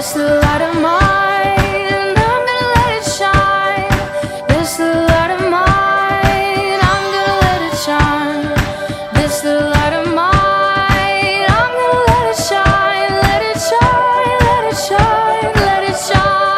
This little light of mine, I'm gonna let it shine. This little light of mine, I'm gonna let it shine. This little light of mine, I'm gonna let it shine. Let it shine, let it shine, let it shine.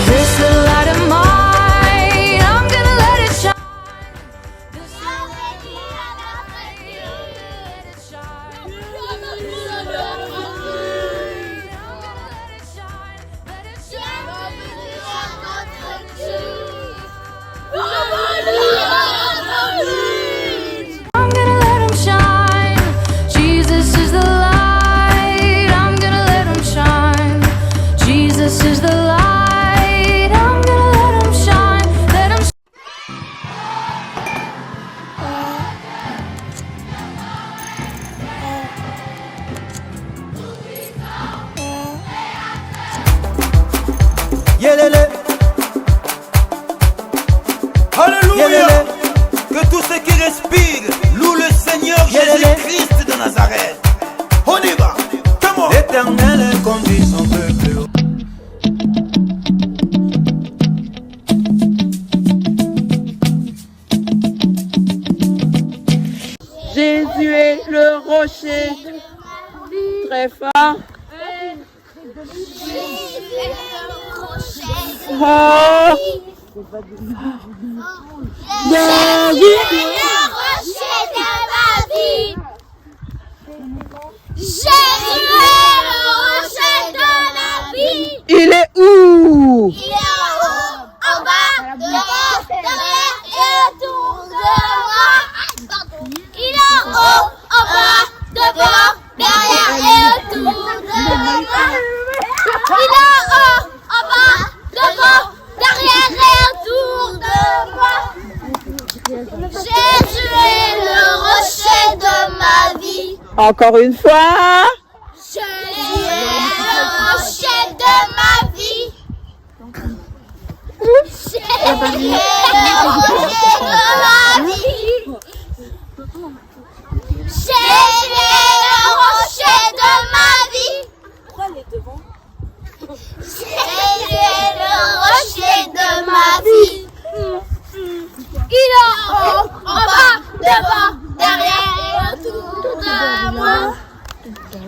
This little light of mine, I'm gonna let it shine. This little light of mine, let it shine. I'm gonna let it shine, let it shine. I'm gonna let him shine. Jesus is the light. I'm gonna let him shine. Jesus is the light. I'm gonna let him shine. Let him Yélélé. Alléluia. Que tous ceux qui respirent louent le Seigneur Jésus-Christ de Nazareth. On y va. Comment? L'Éternel conduit son peuple. Jésus est le rocher très fort. Oh, il est où? En bas, devant, derrière et autour de moi. Il est en haut, en bas, devant, derrière et autour de moi. Il est en haut, en bas, devant, derrière et autour de moi. Jésus est le rocher de ma vie. Encore une fois. Jésus est le rocher de ma vie. Jésus est le rocher de ma vie. Jésus est le rocher de ma vie. Jésus est le rocher de ma vie. Il est en haut, en bas, devant, derrière et autour de moi.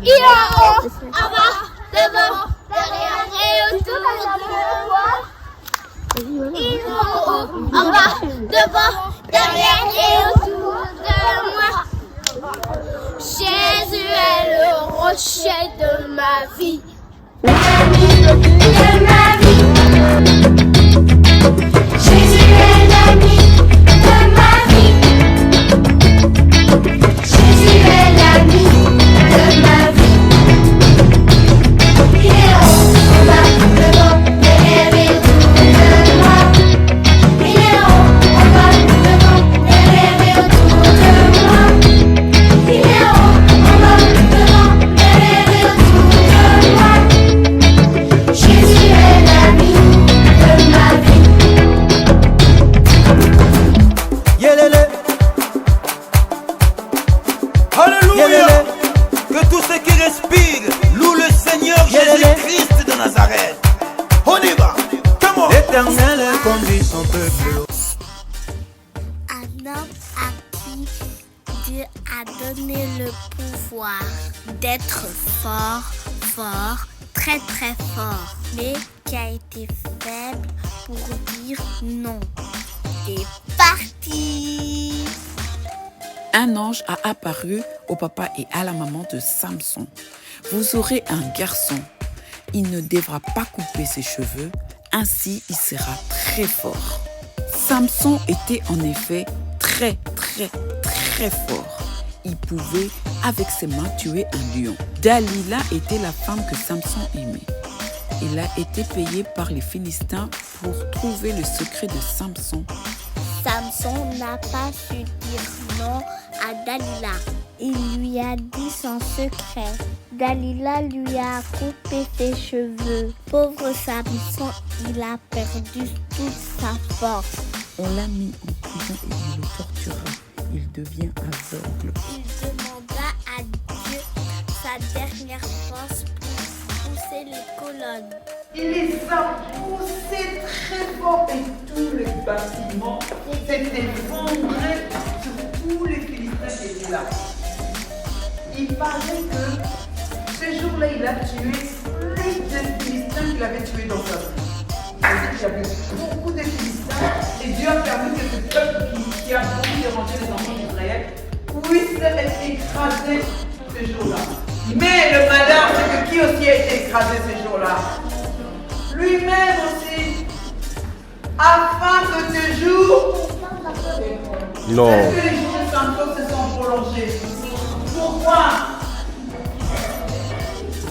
Il est en haut, en bas, devant, derrière et autour de moi. Il est en haut, en bas, devant, derrière et autour de moi. Jésus est le rocher de ma vie. De ma vie. Jésus est l'ami de ma vie. Jésus est l'ami de ma vie. Il est en bas, devant, derrière et autour de moi. Il est en bas, devant, derrière et autour de moi. Il est en bas, devant, derrière et autour de moi. Jésus est l'ami de ma vie. Yélélé. Alléluia. Que tous ceux qui respirent louent le Seigneur Jésus-Christ de Nazareth. On y va. Comment? L'Éternel conduit son peuple. Un homme à qui Dieu a donné le pouvoir d'être fort, fort, très très fort, mais qui a été faible pour dire non. C'est parti! Un ange a apparu au papa et à la maman de Samson. Vous aurez un garçon. Il ne devra pas couper ses cheveux, ainsi il sera très fort. Samson était en effet très fort. Il pouvait avec ses mains tuer un lion. Dalila était la femme que Samson aimait. Il a été payé par les Philistins pour trouver le secret de Samson. Samson n'a pas su dire non à Dalila. il lui a dit son secret. Dalila lui a coupé ses cheveux. Pauvre Samson, il a perdu toute sa force. On l'a mis en prison et on le tortura. Il devient aveugle. Il demanda à Dieu sa dernière force pour pousser les colonnes. Il les a poussés très fort et tous les bâtiments s'étaient effondrés sur tous les Philistins qui étaient là. Il paraît que ce jour-là, il a tué plus de Philistins qu'il avait tués dans sa vie. Il y avait beaucoup de Philistins et Dieu a permis que ce peuple qui a voulu déranger les enfants d'Israël puisse être écrasé ce jour-là. Mais le malheur, c'est que qui aussi a été écrasé ce jour-là? Lui-même aussi, afin que ce jour, Non. est-ce que les jours de Samson se sont prolongés? Pourquoi?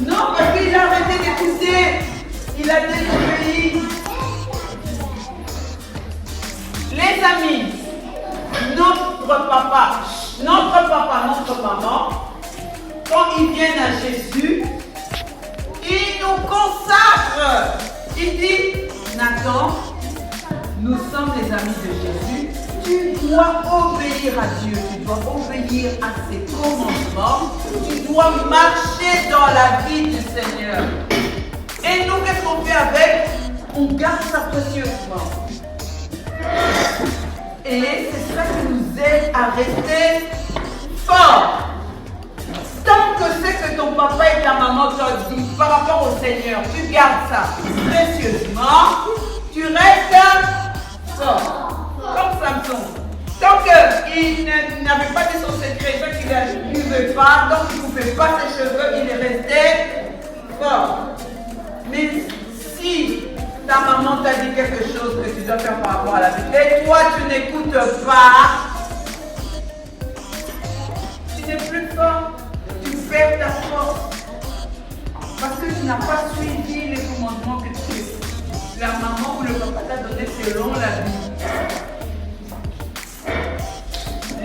Non, parce qu'il a arrêté d'écouter, il a désobéi. Les amis, notre papa, notre maman, quand ils viennent à Jésus, il nous consacre. Il dit, Nathan, nous sommes les amis de Jésus. Tu dois obéir à Dieu. Tu dois obéir à ses commandements. Tu dois marcher dans la vie du Seigneur. Et nous, qu'est-ce qu'on fait avec? On garde ça précieusement. Et c'est ça qui nous aide à rester forts. Tant que c'est que ton papa et ta maman t'ont dit par rapport au Seigneur, tu gardes ça précieusement, tu restes fort. Comme Samson. Tant qu'il n'avait pas dit son secret, tant qu'il ne buvait pas, tant qu'il ne coupait pas ses cheveux, il est resté fort. Mais si ta maman t'a dit quelque chose que tu dois faire par rapport à la vie, et toi tu n'écoutes pas, tu n'es plus fort. Tu perds ta force parce que tu n'as pas suivi les commandements que la maman ou le papa t'a donné selon la vie.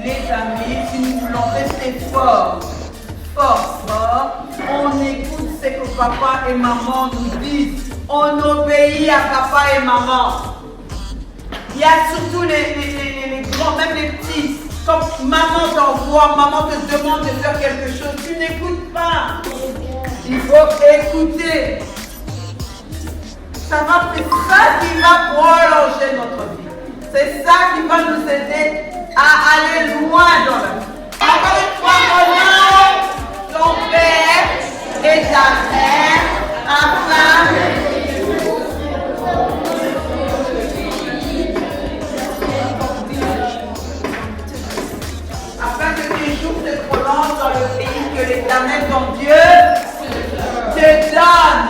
Les amis, si nous voulons rester forts, on écoute ce que papa et maman nous disent. On obéit à papa et maman. Il y a surtout les grands, même les petits. Quand maman t'envoie, maman te demande de faire quelque chose, tu n'écoutes pas. Il faut écouter. C'est ça qui va prolonger notre vie. C'est ça qui va nous aider à aller loin dans la vie. Encore une fois, honore ton père et ta mère afin que tes jours se prolongent dans le pays que l'Éternel ton Dieu te donne.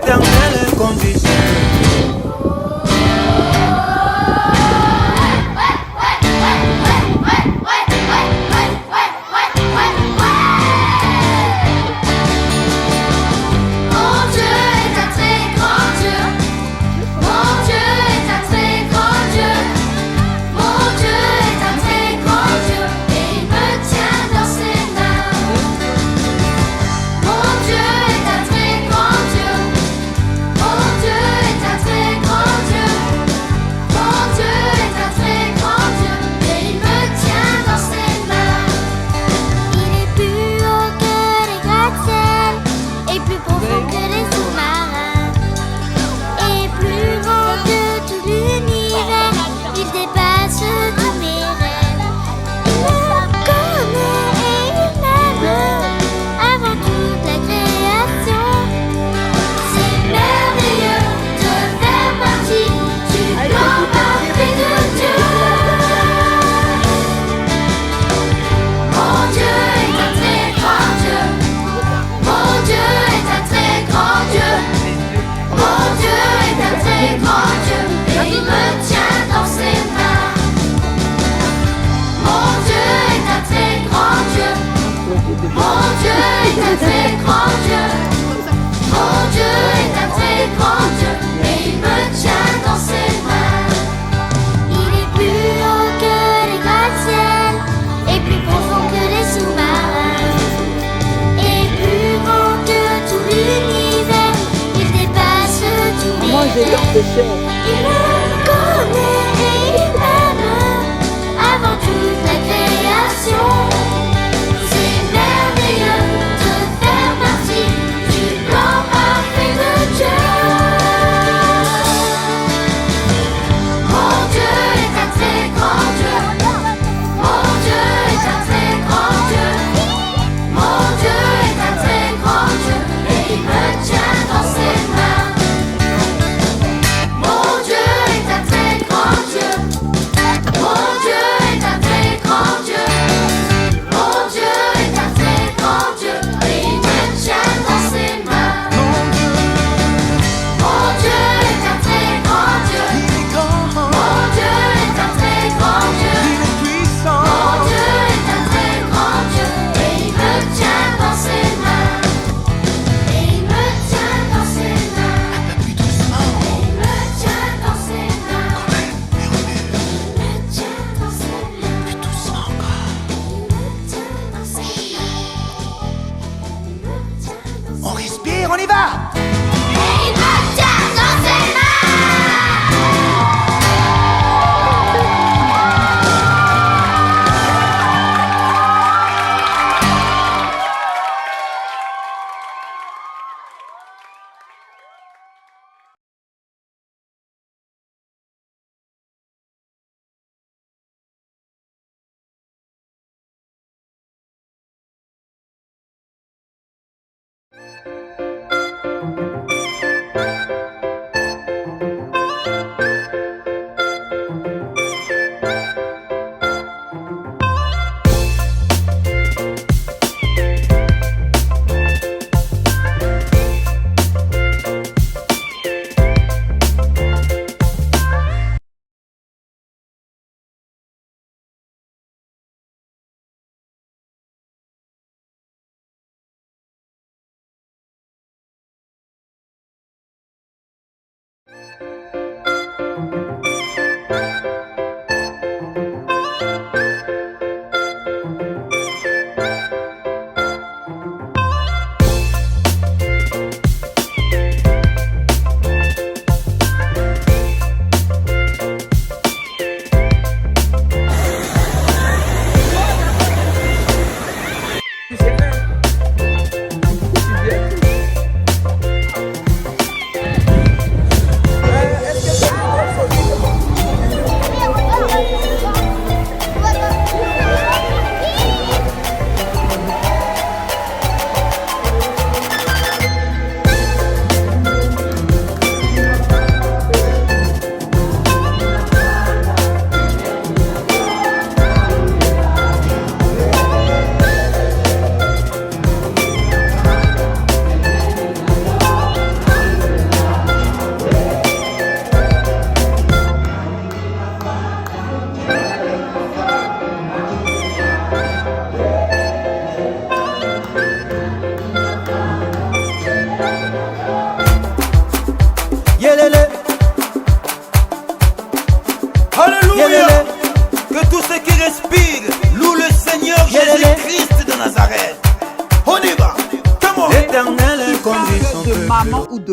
L'éternel conduit son Mon Dieu est un très grand Dieu. Mon Dieu est un très grand Dieu. Mon Dieu est un très grand Dieu et il me tient dans ses mains. Mon Dieu est un très grand Dieu. Mon Dieu est un très grand Dieu. Mon Dieu est un très grand Dieu et il me tient dans ses mains. Il est plus haut que les gratte-ciel et plus profond que les sous-marins et plus grand que tout l'univers. Il dépasse tous mes rêves. Il me connaît et il m'aime avant toute la création. C'est merveilleux de faire partie du plan parfait de Dieu. Mon Dieu est un très grand Dieu. Mon Dieu est un très grand Dieu. Mon Dieu est un très grand Dieu et il me tient dans ses mains. Mon Dieu est un très grand Dieu. Mon Dieu est un très grand Dieu. Mon Dieu est un très grand Dieu et il me tient dans ses mains. Il est plus haut que les gratte-ciel et plus profond que les sous-marins et plus grand que tout l'univers. Il dépasse tous les Moi, j'ai rêves. de chair. Il me connaît et il m'aime avant toute la création. C'est merveilleux de faire partie du plan parfait de Dieu. Mon Dieu est un très grand Dieu. Mon Dieu est un très grand Dieu. Mon Dieu est un très grand Dieu et il me tient dans ses mains. Mon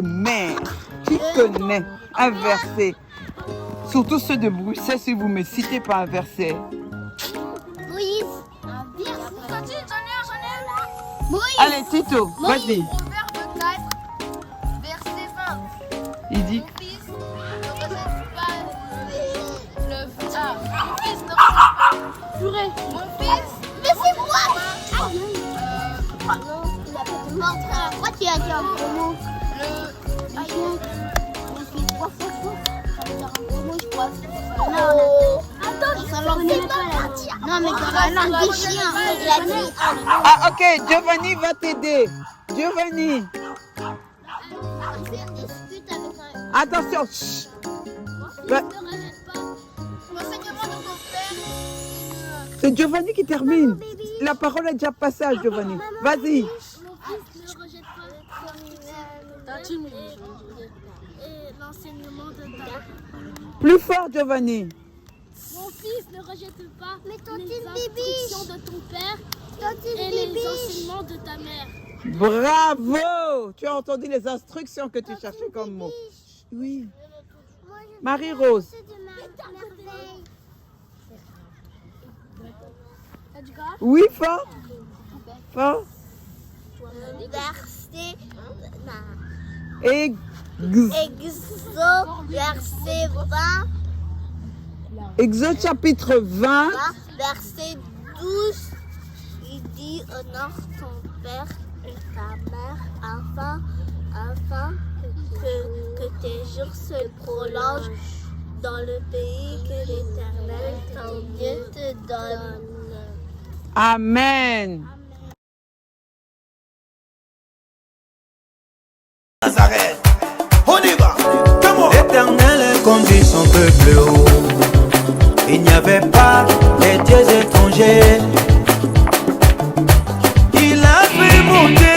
de mère. Qui connaît un verset? Surtout ceux de Bruxelles, si vous me citez pas un verset. Moïse. Moïse. Allez, Tito, vas-y. Proverbe 4, verset 20. Il dit. Mon fils, ne rejette pas le mon fils ne rejette pas. Purée. Mon fils. Mais c'est moi. Non, pourquoi tu as dit un gros mot? Mon fils, quoi, ça veut dire un gros mot, je crois. Non, attends, ça l'enlève pas. Non, mais dans la langue des chiens, il a dit. Ah, ok, Giovanni va t'aider. Giovanni, attention. Chut. Va- L'enseignement de ton père. C'est Giovanni qui termine. La parole est déjà passée à Giovanni. Vas-y. Mon fils ne rejette pas et l'enseignement de ta mère. Plus fort, Giovanni. Mon fils ne rejette pas les instructions de ton père et les enseignements de ta mère. Bravo. Tu as entendu les instructions que tu cherchais comme mot. Oui. Marie-Rose. Oui, fort. Fort. Verset Exode verset 20, chapitre 20. verset 12, il dit honore ton père et ta mère afin que tes jours se prolongent dans le pays que l'Éternel ton Dieu te donne. Amen. Nazareth. On y va. L'Éternel conduit son peuple haut. Il n'y avait pas les dieux étrangers. Il a fait monter